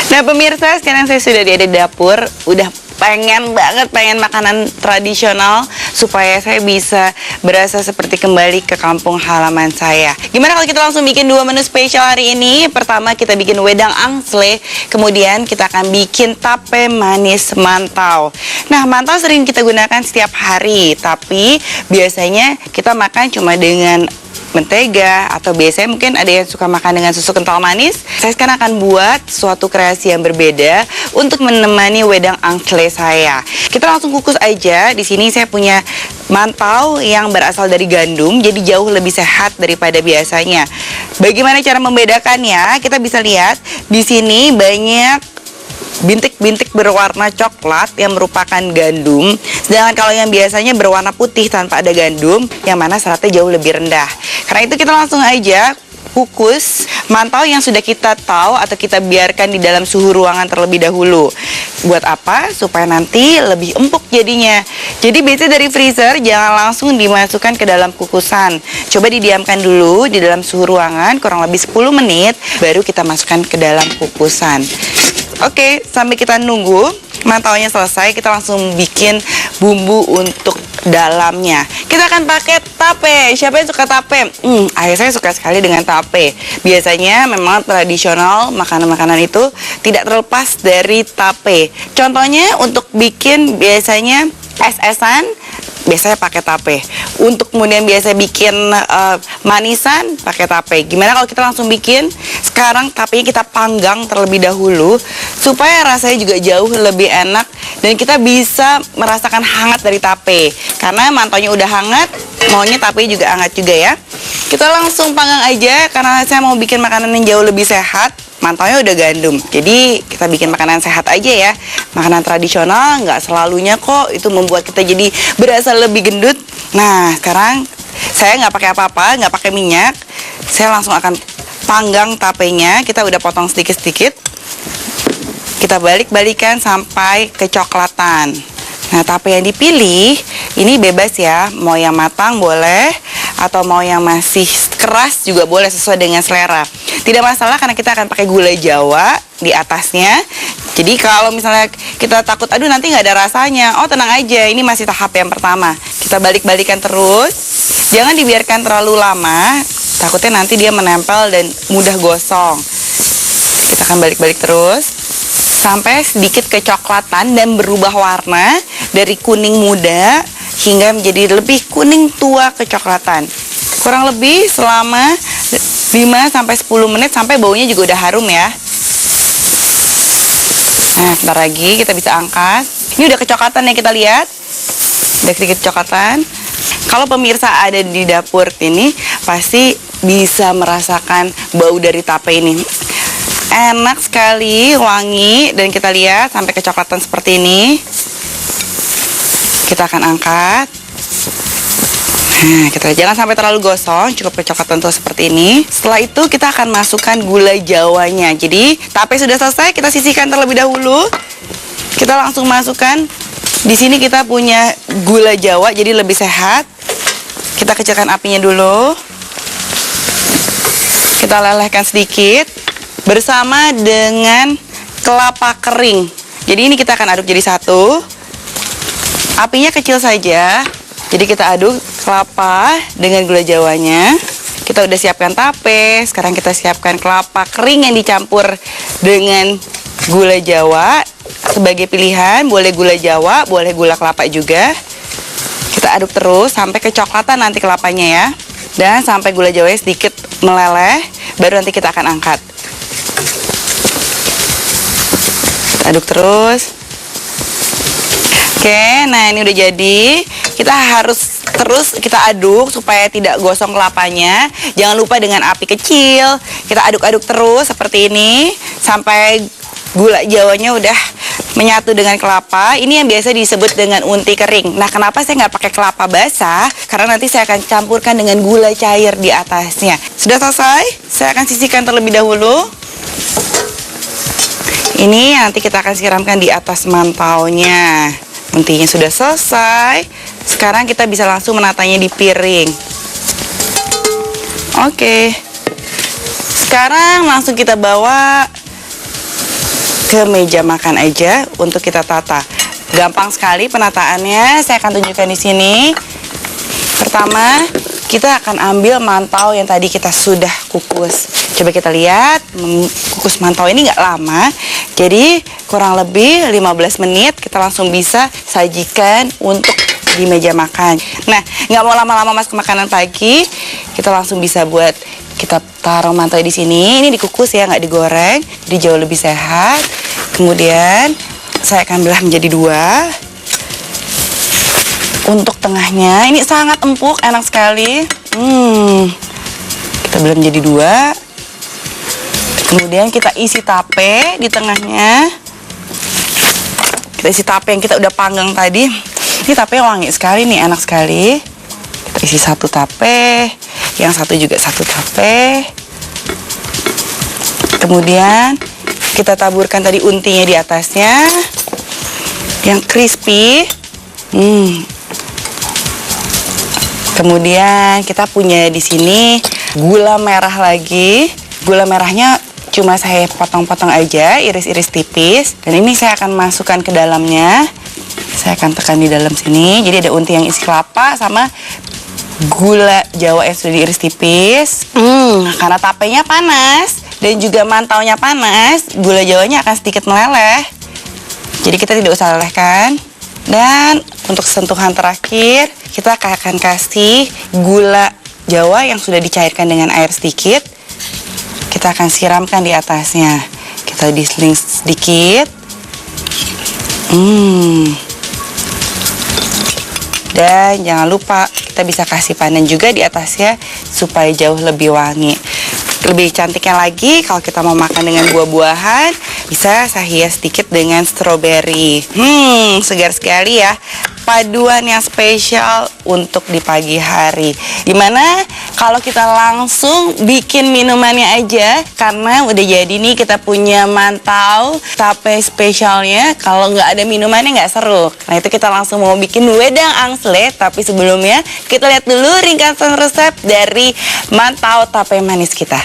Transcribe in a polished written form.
Nah pemirsa, sekarang saya sudah di dapur. Udah pengen makanan tradisional supaya saya bisa berasa seperti kembali ke kampung halaman saya. Gimana kalau kita langsung bikin dua menu spesial hari ini? Pertama kita bikin wedang angsle, kemudian kita akan bikin tape manis mantau. Nah mantau sering kita gunakan setiap hari, tapi biasanya kita makan cuma dengan mentega, atau biasanya mungkin ada yang suka makan dengan susu kental manis. Saya sekarang akan buat suatu kreasi yang berbeda untuk menemani wedang angsle saya. Kita langsung kukus aja. Di sini saya punya mantau yang berasal dari gandum, jadi jauh lebih sehat daripada biasanya. Bagaimana cara membedakannya? Kita bisa lihat di sini banyak bintik-bintik berwarna coklat yang merupakan gandum. Sedangkan kalau yang biasanya berwarna putih tanpa ada gandum, yang mana seratnya jauh lebih rendah. Karena itu kita langsung aja kukus mantau yang sudah kita tahu atau kita biarkan di dalam suhu ruangan terlebih dahulu. Buat apa? Supaya nanti lebih empuk jadinya. Jadi biasanya dari freezer jangan langsung dimasukkan ke dalam kukusan. Coba didiamkan dulu di dalam suhu ruangan kurang lebih 10 menit, baru kita masukkan ke dalam kukusan. Oke, sambil kita nunggu mantaunya selesai, kita langsung bikin bumbu untuk dalamnya. Kita akan pakai tape. Siapa yang suka tape? Ayah saya suka sekali dengan tape. Biasanya memang tradisional makanan-makanan itu tidak terlepas dari tape. Contohnya untuk bikin biasanya es-esan, biasanya pakai tape. Untuk kemudian biasa bikin manisan, pakai tape. Gimana kalau kita langsung bikin? Sekarang tapenya kita panggang terlebih dahulu supaya rasanya juga jauh lebih enak dan kita bisa merasakan hangat dari tape. Karena mantaunya udah hangat, maunya tape juga hangat juga ya. Kita langsung panggang aja karena saya mau bikin makanan yang jauh lebih sehat. Mantaunya udah gandum, jadi kita bikin makanan sehat aja ya. Makanan tradisional nggak selalunya kok itu membuat kita jadi berasa lebih gendut. Nah sekarang saya nggak pakai apa-apa, nggak pakai minyak. Saya langsung akan panggang tapenya. Kita udah potong sedikit-sedikit. Kita balik-balikan sampai kecoklatan. Nah tape yang dipilih ini bebas ya, mau yang matang boleh atau mau yang masih keras juga boleh, sesuai dengan selera. Tidak masalah karena kita akan pakai gula Jawa di atasnya. Jadi kalau misalnya kita takut aduh nanti nggak ada rasanya, oh tenang aja, ini masih tahap yang pertama. Kita balik-balikan terus, jangan dibiarkan terlalu lama, takutnya nanti dia menempel dan mudah gosong. Kita akan balik-balik terus sampai sedikit kecoklatan dan berubah warna dari kuning muda hingga menjadi lebih kuning tua kecoklatan. Kurang lebih selama 5-10 menit sampai baunya juga udah harum ya. Nah, bentar lagi kita bisa angkat. Ini udah kecoklatan ya, kita lihat. Udah sedikit kecoklatan. Kalau pemirsa ada di dapur ini pasti bisa merasakan bau dari tape ini. Enak sekali, wangi, dan kita lihat sampai kecoklatan seperti ini. Kita akan angkat. Nah, kita jangan sampai terlalu gosong, cukup kecoklatan tuh seperti ini. Setelah itu kita akan masukkan gula Jawanya. Jadi tape sudah selesai, kita sisihkan terlebih dahulu. Kita langsung masukkan. Di sini kita punya gula Jawa, jadi lebih sehat. Kita kecilkan apinya dulu. Kita lelehkan sedikit bersama dengan kelapa kering. Jadi ini kita akan aduk jadi satu. Apinya kecil saja. Jadi kita aduk kelapa dengan gula Jawanya. Kita udah siapkan tape. Sekarang kita siapkan kelapa kering yang dicampur dengan gula Jawa. Sebagai pilihan, boleh gula Jawa, boleh gula kelapa juga. Kita aduk terus sampai kecoklatan nanti kelapanya ya. Dan sampai gula Jawanya sedikit meleleh, baru nanti kita akan angkat. Kita aduk terus. Oke, nah ini udah jadi. Kita harus terus kita aduk supaya tidak gosong kelapanya. Jangan lupa dengan api kecil. Kita aduk-aduk terus seperti ini sampai gula Jawanya udah menyatu dengan kelapa. Ini yang biasa disebut dengan unti kering. Nah, kenapa saya nggak pakai kelapa basah? Karena nanti saya akan campurkan dengan gula cair di atasnya. Sudah selesai? Saya akan sisihkan terlebih dahulu. Ini nanti kita akan siramkan di atas mantaunya. Untinya sudah selesai. Sekarang kita bisa langsung menatanya di piring. Oke. Sekarang langsung kita bawa ke meja makan aja untuk kita tata. Gampang sekali penataannya, saya akan tunjukkan di sini. Pertama, kita akan ambil mantau yang tadi kita sudah kukus. Coba kita lihat, kukus mantau ini nggak lama, jadi kurang lebih 15 menit kita langsung bisa sajikan untuk di meja makan. Nah, nggak mau lama-lama masuk ke makanan pagi, kita langsung bisa buat, kita taruh mantau di sini. Ini dikukus ya, nggak digoreng, jadi jauh lebih sehat. Kemudian saya akan belah menjadi 2. Untuk tengahnya, ini sangat empuk, enak sekali. Kita belah menjadi 2. Kemudian kita isi tape di tengahnya. Kita isi tape yang kita udah panggang tadi. Ini tape wangi sekali nih, enak sekali. Kita isi 1 tape, yang satu juga 1 tape. Kemudian kita taburkan tadi untinya di atasnya, yang crispy. Kemudian kita punya di sini gula merah lagi. Gula merahnya cuma saya potong-potong aja, iris-iris tipis. Dan ini saya akan masukkan ke dalamnya. Saya akan tekan di dalam sini. Jadi ada unti yang isi kelapa sama gula Jawa yang sudah diiris tipis. Karena tapenya panas dan juga mantaunya panas, gula Jawanya akan sedikit meleleh. Jadi kita tidak usah lelehkan. Dan untuk sentuhan terakhir, kita akan kasih gula Jawa yang sudah dicairkan dengan air sedikit. Kita akan siramkan di atasnya. Kita diseling sedikit. Dan jangan lupa kita bisa kasih pandan juga di atasnya supaya jauh lebih wangi. Lebih cantiknya lagi, kalau kita mau makan dengan buah-buahan, bisa saya hias sedikit dengan stroberi. Segar sekali ya. Paduan yang spesial untuk di pagi hari. Dimana kalau kita langsung bikin minumannya aja, karena udah jadi nih kita punya mantau tape spesialnya. Kalau nggak ada minumannya nggak seru. Nah itu kita langsung mau bikin wedang angsle. Tapi sebelumnya kita lihat dulu ringkasan resep dari mantau tape manis kita.